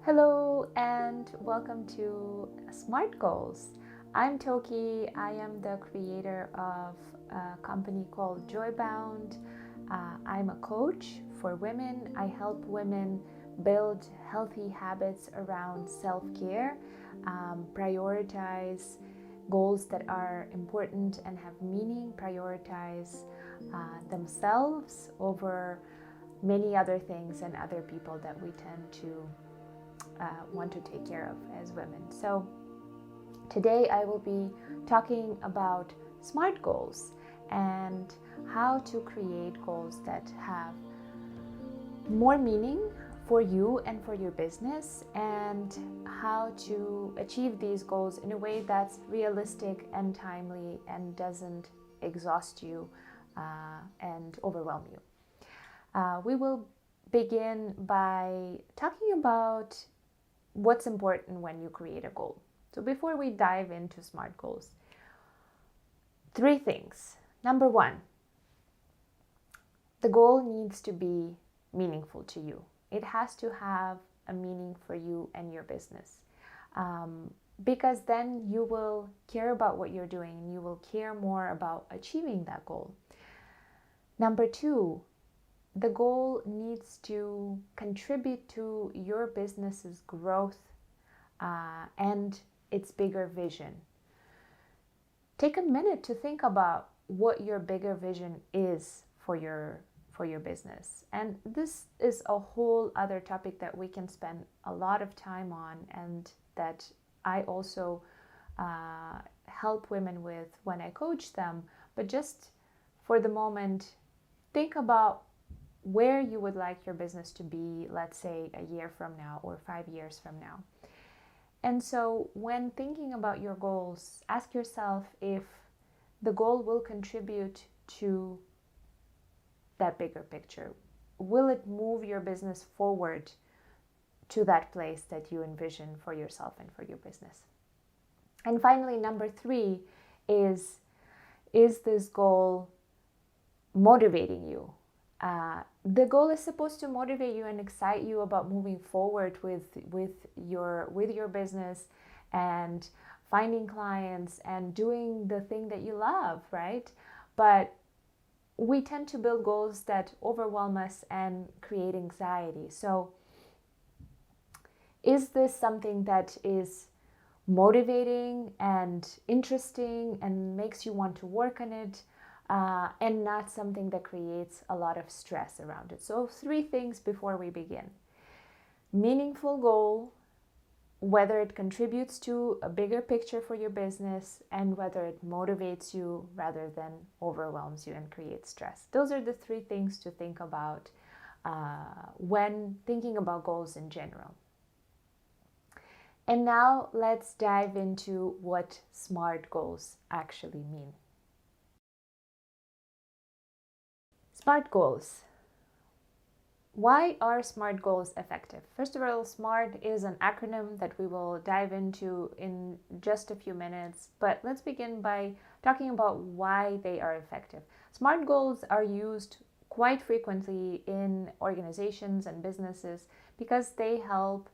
Hello and welcome to Smart Goals. I'm Toki. I am the creator of a company called Joybound. I'm a coach for women. I help women build healthy habits around self care, prioritize goals that are important and have meaning, prioritize themselves over many other things and other people that we tend to want to take care of as women. So, today I will be talking about SMART goals and how to create goals that have more meaning for you and for your business, and how to achieve these goals in a way that's realistic and timely and doesn't exhaust you and overwhelm you. We will begin by talking about what's important when you create a goal. So before we dive into SMART goals, three things. Number one, the goal needs to be meaningful to you. It has to have a meaning for you and your business. Because then you will care about what you're doing and you will care more about achieving that goal. Number two, the goal needs to contribute to your business's growth and its bigger vision. Take a minute to think about what your bigger vision is for your business. And this is a whole other topic that we can spend a lot of time on, and that I also help women with when I coach them. But just for the moment, think about where you would like your business to be, let's say a year from now or 5 years from now. And so when thinking about your goals, ask yourself if the goal will contribute to that bigger picture. Will it move your business forward to that place that you envision for yourself and for your business? And finally, number three is this goal motivating you? The goal is supposed to motivate you and excite you about moving forward with your business and finding clients and doing the thing that you love, right? But we tend to build goals that overwhelm us and create anxiety. So is this something that is motivating and interesting and makes you want to work on it? And not something that creates a lot of stress around it. So three things before we begin. Meaningful goal, whether it contributes to a bigger picture for your business, and whether it motivates you rather than overwhelms you and creates stress. Those are the three things to think about when thinking about goals in general. And now let's dive into what SMART goals actually mean. SMART goals. Why are SMART goals effective? First of all, SMART is an acronym that we will dive into in just a few minutes, but let's begin by talking about why they are effective. SMART goals are used quite frequently in organizations and businesses because they help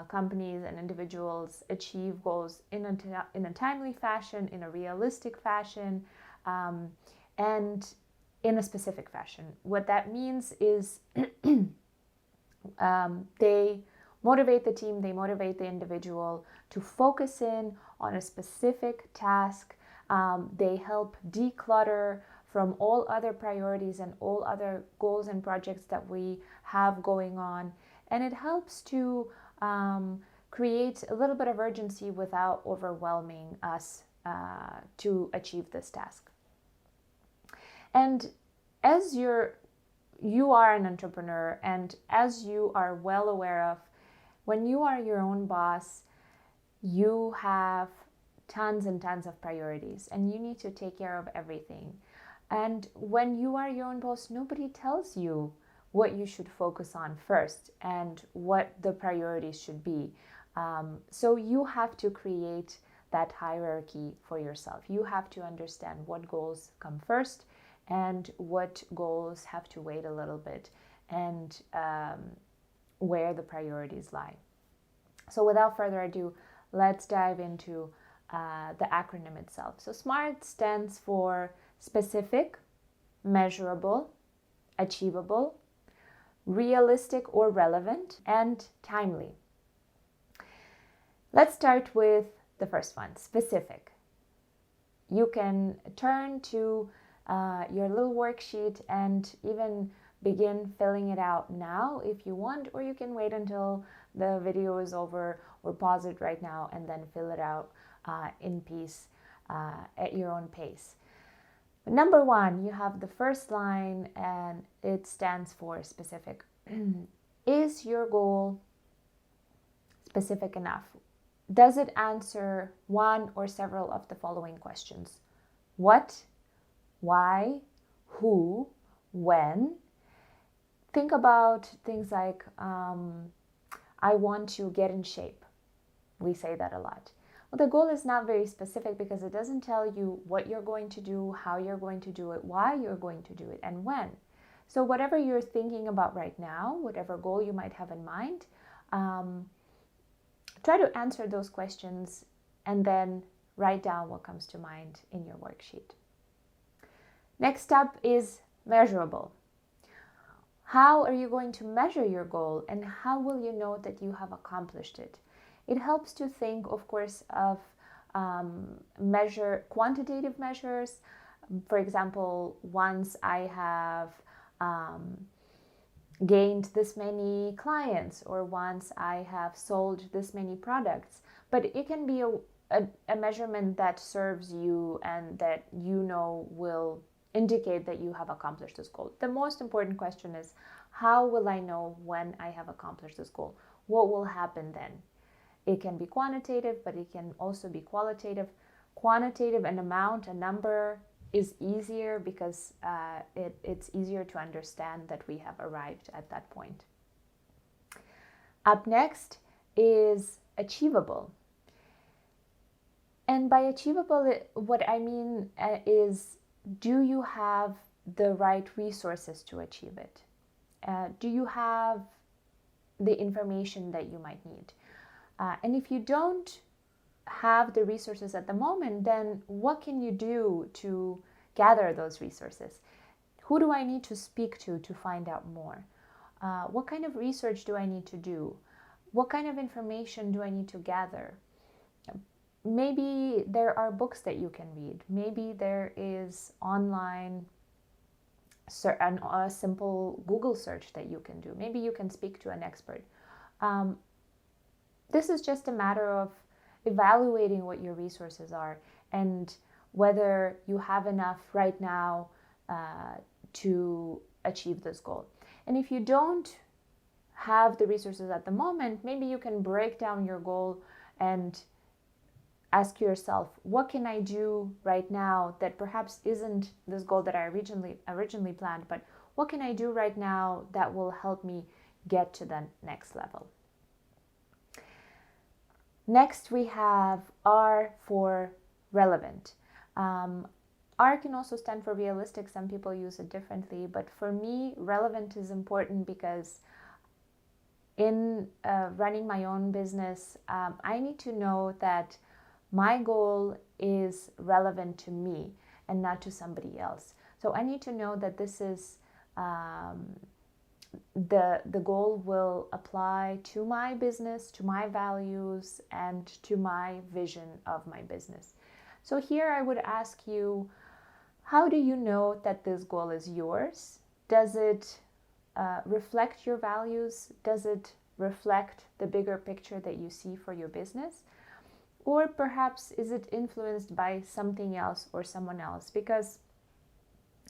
companies and individuals achieve goals in a timely fashion, in a realistic fashion, and in a specific fashion. What that means is they motivate the team, they motivate the individual to focus in on a specific task. They help declutter from all other priorities and all other goals and projects that we have going on. And it helps to create a little bit of urgency without overwhelming us to achieve this task. And as you are an entrepreneur, and as you are well aware of, when you are your own boss, you have tons and tons of priorities and you need to take care of everything. And when you are your own boss, nobody tells you what you should focus on first and what the priorities should be. So you have to create that hierarchy for yourself. You have to understand what goals come first and what goals have to wait a little bit, and where the priorities lie. So without further ado, let's dive into the acronym itself. So SMART stands for specific, measurable, achievable, realistic or relevant, and timely. Let's start with the first one, specific. You can turn to your little worksheet and even begin filling it out now if you want, or you can wait until the video is over or pause it right now and then fill it out in peace at your own pace. Number one, you have the first line and it stands for specific. Is your goal specific enough? Does it answer one or several of the following questions? What, why, who, when? Think about things like, I want to get in shape. We say that a lot. Well, the goal is not very specific because it doesn't tell you what you're going to do, how you're going to do it, why you're going to do it, and when. So whatever you're thinking about right now, whatever goal you might have in mind, try to answer those questions and then write down what comes to mind in your worksheet. Next up is measurable. How are you going to measure your goal and how will you know that you have accomplished it? It helps to think, of course, of quantitative measures. For example, once I have gained this many clients, or once I have sold this many products. But it can be a measurement that serves you and that you know will indicate that you have accomplished this goal. The most important question is, how will I know when I have accomplished this goal? What will happen then? It can be quantitative, but it can also be qualitative. Quantitative, an amount, a number is easier because it's easier to understand that we have arrived at that point. Up next is achievable. And by achievable, what I mean is, do you have the right resources to achieve it? Do you have the information that you might need? And if you don't have the resources at the moment, then what can you do to gather those resources? Who do I need to speak to find out more? What kind of research do I need to do? What kind of information do I need to gather? Maybe there are books that you can read. Maybe there is online a simple Google search that you can do. Maybe you can speak to an expert. This is just a matter of evaluating what your resources are and whether you have enough right now to achieve this goal. And if you don't have the resources at the moment, maybe you can break down your goal and ask yourself, what can I do right now that perhaps isn't this goal that I originally planned, but what can I do right now that will help me get to the next level? Next, we have R for relevant. R can also stand for realistic. Some people use it differently, but for me, relevant is important because in running my own business, I need to know that my goal is relevant to me and not to somebody else. So I need to know that this is the goal will apply to my business, to my values, and to my vision of my business. So here I would ask you, how do you know that this goal is yours? Does it reflect your values? Does it reflect the bigger picture that you see for your business? Or perhaps is it influenced by something else or someone else? Because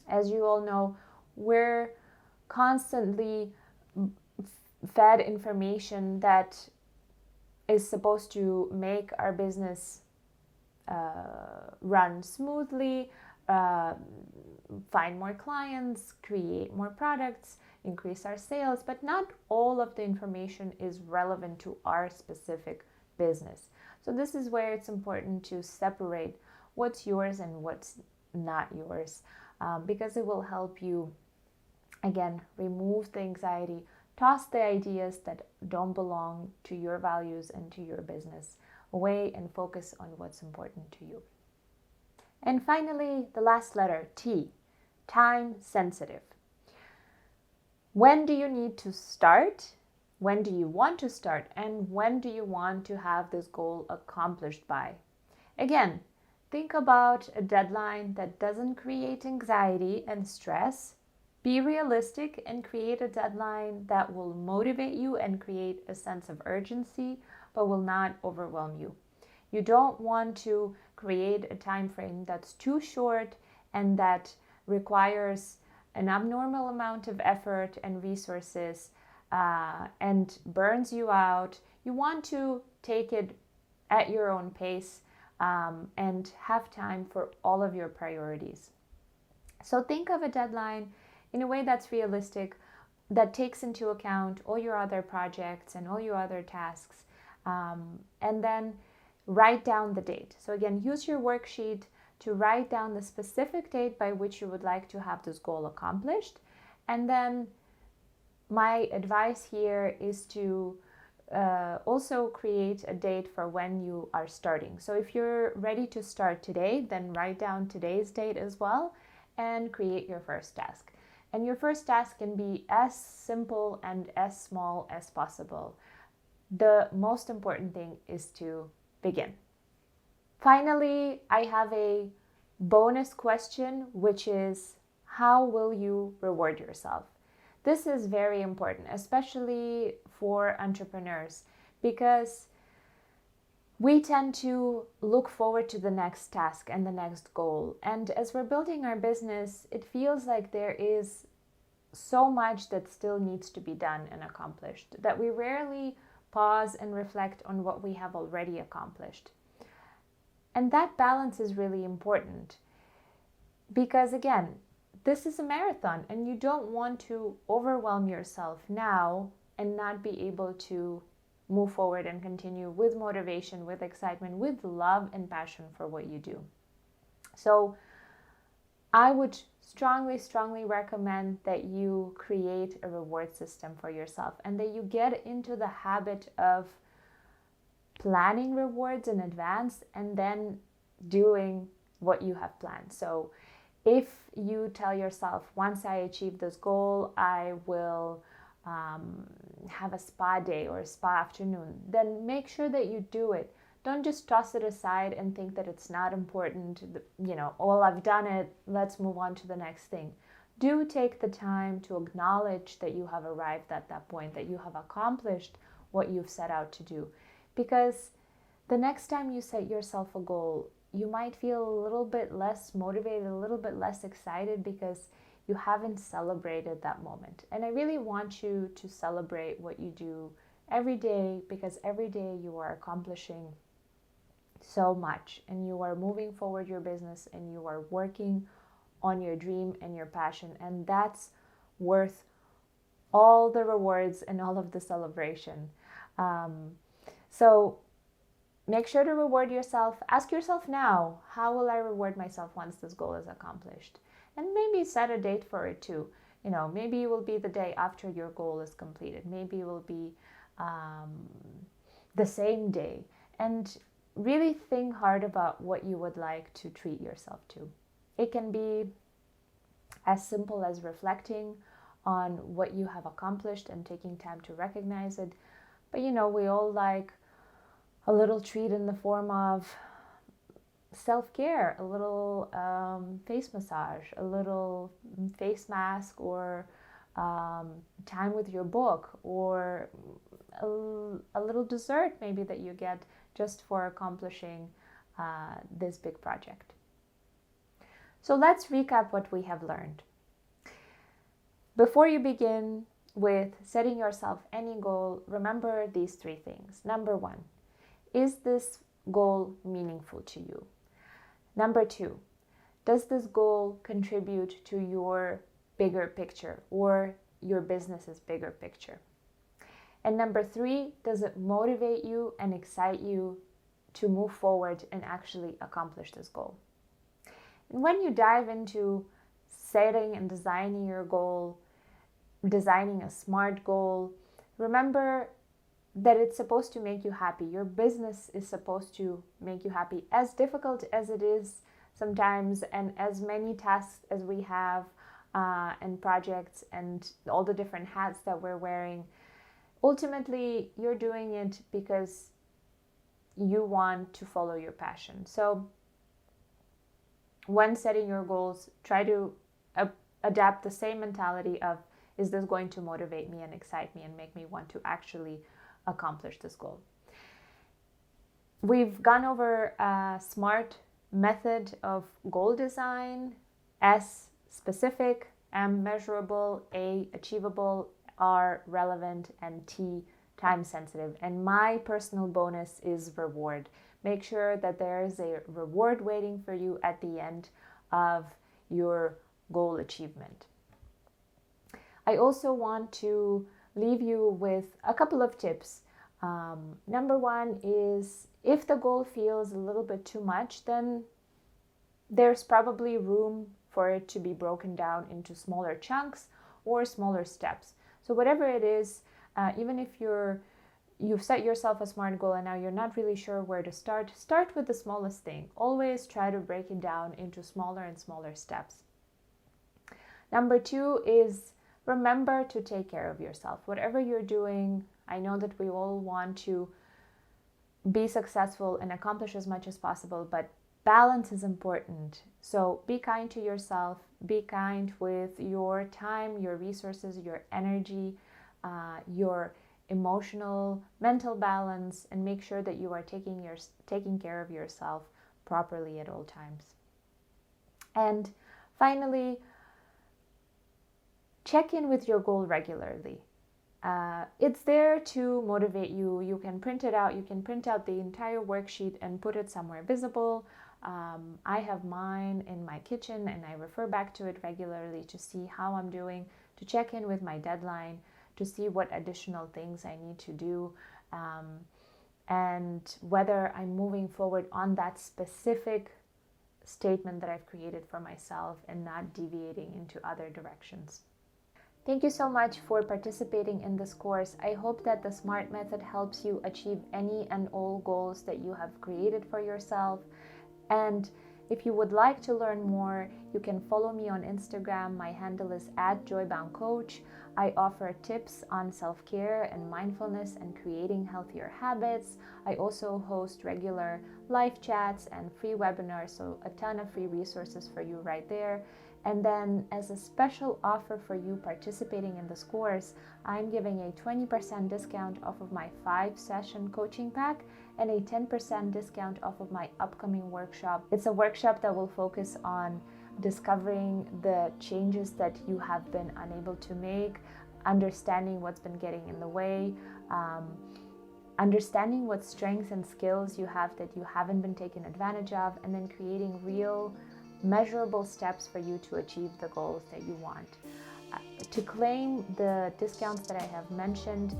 as you all know, we're constantly fed information that is supposed to make our business run smoothly, find more clients, create more products, increase our sales, but not all of the information is relevant to our specific business. So this is where it's important to separate what's yours and what's not yours, because it will help you, again, remove the anxiety Toss the ideas that don't belong to your values and to your business away and focus on what's important to you. And finally, the last letter, T, time sensitive. When do you need to start? When do you want to start? And when do you want to have this goal accomplished by? Again, think about a deadline that doesn't create anxiety and stress. Be realistic and create a deadline that will motivate you and create a sense of urgency, but will not overwhelm you. You don't want to create a time frame that's too short and that requires an abnormal amount of effort and resources and burns you out. You want to take it at your own pace and have time for all of your priorities. So think of a deadline in a way that's realistic, that takes into account all your other projects and all your other tasks, and then write down the date. So again, use your worksheet to write down the specific date by which you would like to have this goal accomplished. And then my advice here is to also create a date for when you are starting. So if you're ready to start today, then write down today's date as well and create your first task. And your first task can be as simple and as small as possible. The most important thing is to begin. Finally, I have a bonus question, which is, how will you reward yourself? This is very important, especially for entrepreneurs, because we tend to look forward to the next task and the next goal. And as we're building our business, it feels like there is so much that still needs to be done and accomplished, that we rarely pause and reflect on what we have already accomplished. And that balance is really important because, again, this is a marathon and you don't want to overwhelm yourself now and not be able to move forward and continue with motivation, with excitement, with love and passion for what you do. So I would strongly recommend that you create a reward system for yourself and that you get into the habit of planning rewards in advance and then doing what you have planned. So if you tell yourself, once I achieve this goal, I will have a spa day or a spa afternoon, then make sure that you do it. Don't just toss it aside and think that it's not important. Oh, I've done it, let's move on to the next thing. Do take the time to acknowledge that you have arrived at that point, that you have accomplished what you've set out to do. Because the next time you set yourself a goal, you might feel a little bit less motivated, a little bit less excited because you haven't celebrated that moment. And I really want you to celebrate what you do every day, because every day you are accomplishing so much and you are moving forward your business and you are working on your dream and your passion, and that's worth all the rewards and all of the celebration. So make sure to reward yourself. Ask yourself now, how will I reward myself once this goal is accomplished? And maybe set a date for it too. Maybe it will be the day after your goal is completed. Maybe it will be the same day. And really think hard about what you would like to treat yourself to. It can be as simple as reflecting on what you have accomplished and taking time to recognize it. But we all like a little treat in the form of self-care, a little face massage, a little face mask, or time with your book, or a little dessert maybe that you get just for accomplishing this big project. So let's recap what we have learned. Before you begin with setting yourself any goal, remember these 3 things. Number 1, is this goal meaningful to you? Number 2, does this goal contribute to your bigger picture or your business's bigger picture? And number 3, does it motivate you and excite you to move forward and actually accomplish this goal? And when you dive into setting and designing your goal, designing a SMART goal, remember that it's supposed to make you happy. Your business is supposed to make you happy. As difficult as it is sometimes, and as many tasks as we have, and projects, and all the different hats that we're wearing, ultimately you're doing it because you want to follow your passion. So when setting your goals, try to adapt the same mentality of, is this going to motivate me and excite me and make me want to actually accomplish this goal? We've gone over a SMART method of goal design. S, specific; M, measurable; A, achievable; R, relevant; and T, time sensitive. And my personal bonus is reward. Make sure that there is a reward waiting for you at the end of your goal achievement. I also want to leave you with a couple of tips. Number one is, if the goal feels a little bit too much, then there's probably room for it to be broken down into smaller chunks or smaller steps. So whatever it is, even if you've set yourself a SMART goal and now you're not really sure where to start with the smallest thing. Always try to break it down into smaller and smaller steps. Number two is, remember to take care of yourself. Whatever you're doing, I know that we all want to be successful and accomplish as much as possible, but balance is important. So be kind to yourself, be kind with your time, your resources, your energy, your emotional, mental balance, and make sure that you are taking care of yourself properly at all times. And finally, check in with your goal regularly. It's there to motivate you. You can print it out. You can print out the entire worksheet and put it somewhere visible. I have mine in my kitchen and I refer back to it regularly to see how I'm doing, to check in with my deadline, to see what additional things I need to do, and whether I'm moving forward on that specific statement that I've created for myself and not deviating into other directions. Thank you so much for participating in this course. I hope that the SMART method helps you achieve any and all goals that you have created for yourself. And if you would like to learn more, you can follow me on Instagram. My handle is @joyboundcoach. I offer tips on self-care and mindfulness and creating healthier habits. I also host regular live chats and free webinars, so a ton of free resources for you right there. And then as a special offer for you participating in this course, I'm giving a 20% discount off of my 5-session coaching pack and a 10% discount off of my upcoming workshop. It's a workshop that will focus on discovering the changes that you have been unable to make, understanding what's been getting in the way, understanding what strengths and skills you have that you haven't been taken advantage of, and then creating real measurable steps for you to achieve the goals that you want. To claim the discounts that I have mentioned,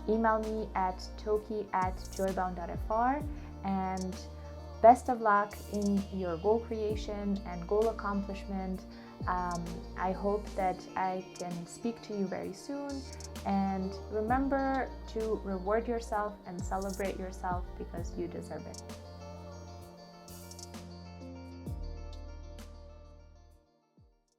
email me at toki@joybound.fr, and best of luck in your goal creation and goal accomplishment. I hope that I can speak to you very soon, and remember to reward yourself and celebrate yourself because you deserve it.